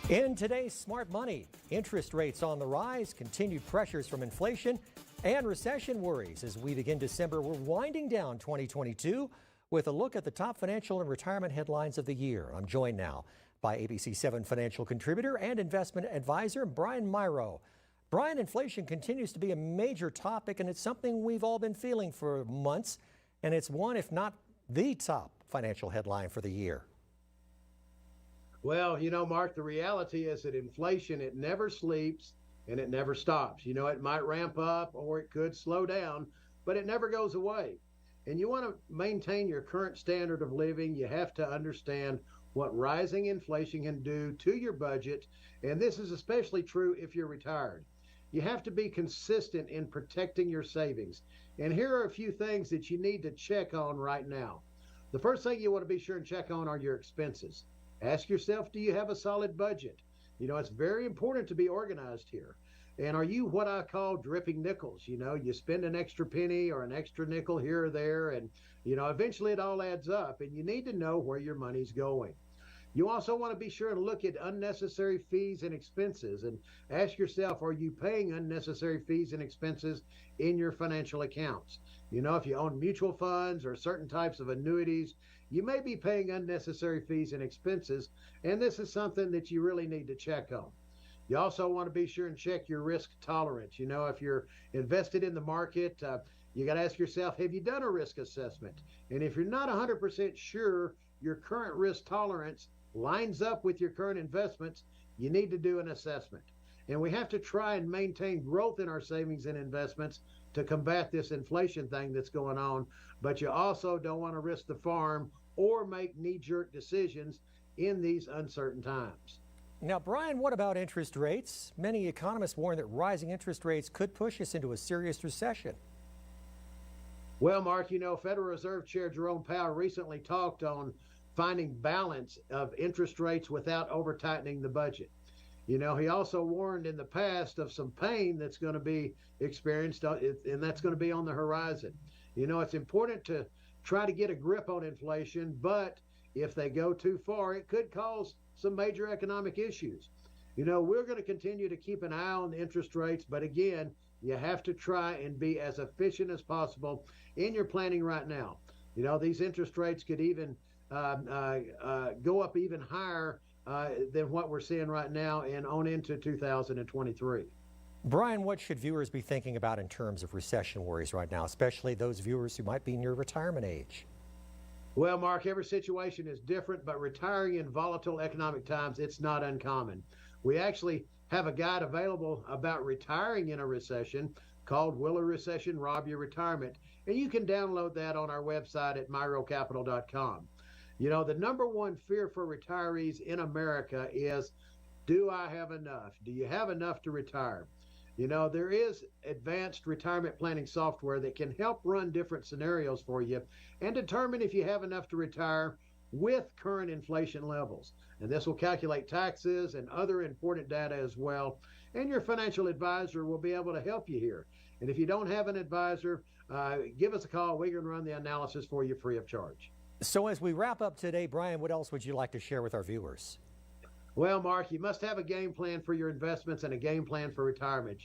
In today's Smart Money, interest rates on the rise, continued pressures from inflation, and recession worries. As we begin December, we're winding down 2022 with a look at the top financial and retirement headlines of the year. I'm joined now by ABC 7 financial contributor and investment advisor Brian Mirau. Brian, inflation continues to be a major topic, and it's something we've all been feeling for months, and it's one, if not the top financial headline for the year. Well, Mark, the reality is that inflation, it never sleeps and it never stops. It might ramp up or it could slow down, but it never goes away. And you want to maintain your current standard of living, you have to understand what rising inflation can do to your budget. And this is especially true if you're retired. You have to be consistent in protecting your savings. And here are a few things that you need to check on right now. The first thing you want to be sure and check on are your expenses. Ask yourself, do you have a solid budget? It's very important to be organized here. And are you what I call dripping nickels? You spend an extra penny or an extra nickel here or there, and, eventually it all adds up, and you need to know where your money's going. You also want to be sure and look at unnecessary fees and expenses and ask yourself, are you paying unnecessary fees and expenses in your financial accounts? If you own mutual funds or certain types of annuities, you may be paying unnecessary fees and expenses, and this is something that you really need to check on. You also want to be sure and check your risk tolerance. If you're invested in the market, you got to ask yourself, have you done a risk assessment? And if you're not 100% sure your current risk tolerance lines up with your current investments, you need to do an assessment. And we have to try and maintain growth in our savings and investments to combat this inflation thing that's going on. But you also don't want to risk the farm or make knee-jerk decisions in these uncertain times. Now, Brian, what about interest rates? Many economists warn that rising interest rates could push us into a serious recession. Well, Mark, Federal Reserve Chair Jerome Powell recently talked on finding balance of interest rates without over-tightening the budget. He also warned in the past of some pain that's going to be experienced, and that's going to be on the horizon. It's important to try to get a grip on inflation, but if they go too far, it could cause some major economic issues. We're going to continue to keep an eye on the interest rates, but again, you have to try and be as efficient as possible in your planning right now. These interest rates could even go up even higher than what we're seeing right now and on into 2023. Brian, what should viewers be thinking about in terms of recession worries right now, especially those viewers who might be near retirement age? Well, Mark, every situation is different, but retiring in volatile economic times, it's not uncommon. We actually have a guide available about retiring in a recession called Will a Recession Rob Your Retirement? And you can download that on our website at myrocapital.com. The number one fear for retirees in America is, do I have enough? Do you have enough to retire? There is advanced retirement planning software that can help run different scenarios for you and determine if you have enough to retire with current inflation levels. And this will calculate taxes and other important data as well. And your financial advisor will be able to help you here. And if you don't have an advisor, give us a call. We can run the analysis for you free of charge. So as we wrap up today, Brian, what else would you like to share with our viewers? Well, Mark, you must have a game plan for your investments and a game plan for retirement.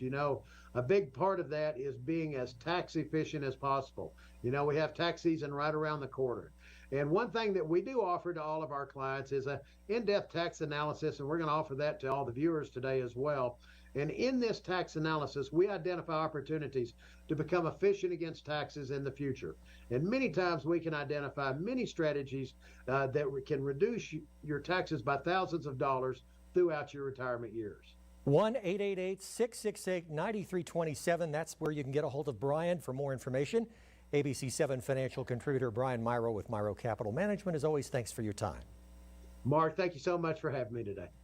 A big part of that is being as tax efficient as possible. We have tax season right around the corner. And one thing that we do offer to all of our clients is an in-depth tax analysis, and we're going to offer that to all the viewers today as well. And in this tax analysis, we identify opportunities to become efficient against taxes in the future. And many times we can identify many strategies that can reduce your taxes by thousands of dollars throughout your retirement years. 1-888-668-9327. That's where you can get a hold of Brian for more information. ABC 7 financial contributor Brian Mirau with Mirau Capital Management. As always, thanks for your time. Mark, thank you so much for having me today.